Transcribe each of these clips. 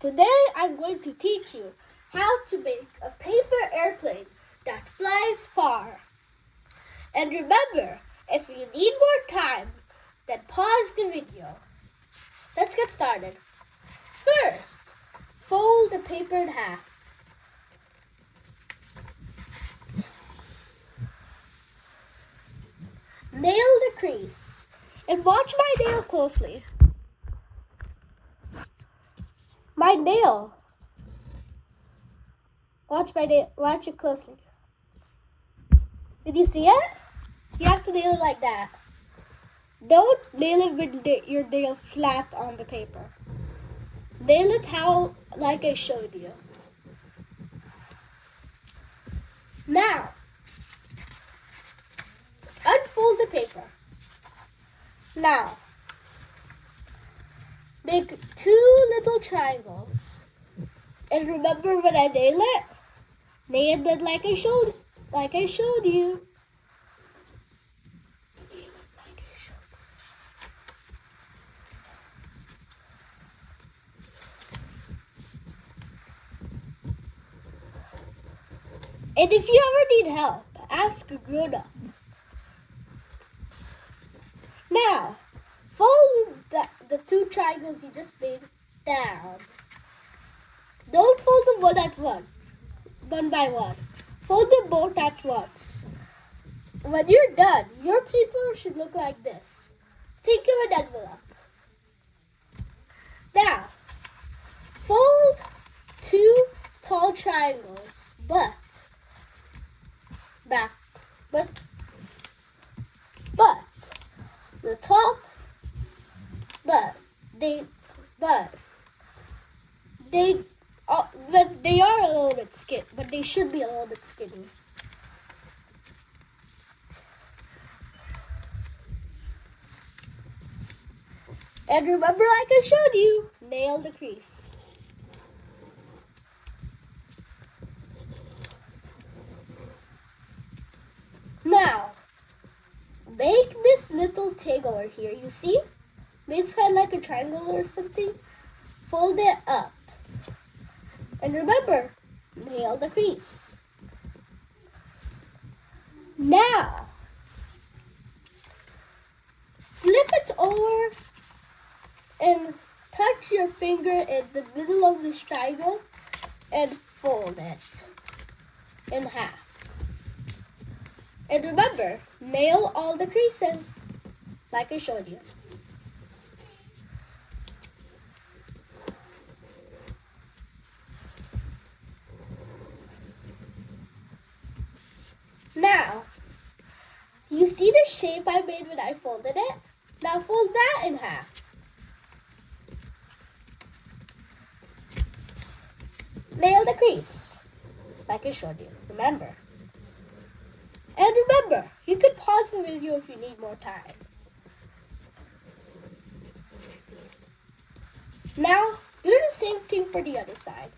Today I'm going to teach you how to make a paper airplane that flies far. And remember, if you need more time, then pause the video. Let's get started. First, fold the paper in half. Nail the crease. And watch my nail closely. My nail. Watch it closely. Did you see it? You have to nail it like that. Don't nail it with your nail flat on the paper. Nail it like I showed you. Now, unfold the paper. Now, make 2 little triangles. And remember when I nail it like I showed you. And if you ever need help, ask a grown-up. Now, fold the 2 triangles you just made down. Don't fold them one by one. Fold them both at once. When you're done, your paper should look like this. Think of an envelope. Now, fold 2 tall triangles, but the top, they are a little bit skinny, but they should be a little bit skinny. And remember, like I showed you, nail the crease. Now, make this little thing over here, you see? It's kind of like a triangle or something. Fold it up. And remember, nail the crease. Now, flip it over and touch your finger in the middle of this triangle and fold it in half. And remember, nail all the creases like I showed you. Now, you see the shape I made when I folded it? Now fold that in half. Nail the crease, like I showed you, remember. And remember, you can pause the video if you need more time. Now, do the same thing for the other side.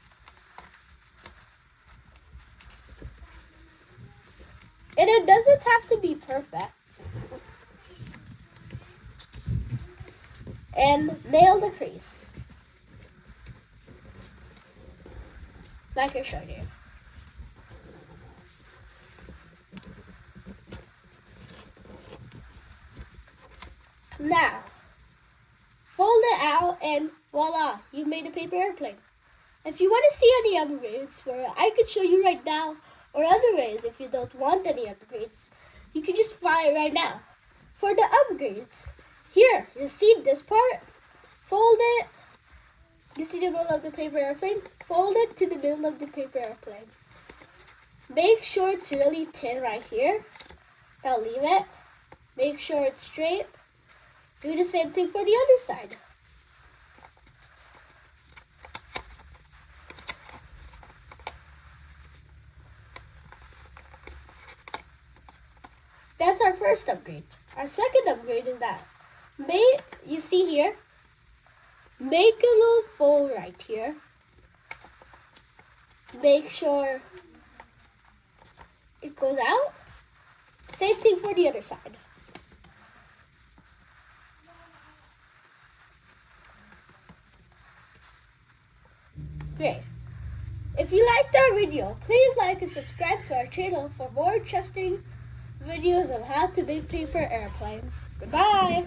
And it doesn't have to be perfect. And nail the crease, like I showed you. Now, fold it out and voila, you've made a paper airplane. If you want to see any upgrades where I could show you right now, or other ways if you don't want any upgrades, you can just fly it right now. For the upgrades, here, you see this part? Fold it. You see the middle of the paper airplane? Fold it to the middle of the paper airplane. Make sure it's really thin right here. Now leave it. Make sure it's straight. Do the same thing for the other side. That's our first upgrade. Our second upgrade is that, you see here, make a little fold right here. Make sure it goes out. Same thing for the other side. Great. If you liked our video, please like and subscribe to our channel for more interesting videos of how to make paper airplanes. Goodbye!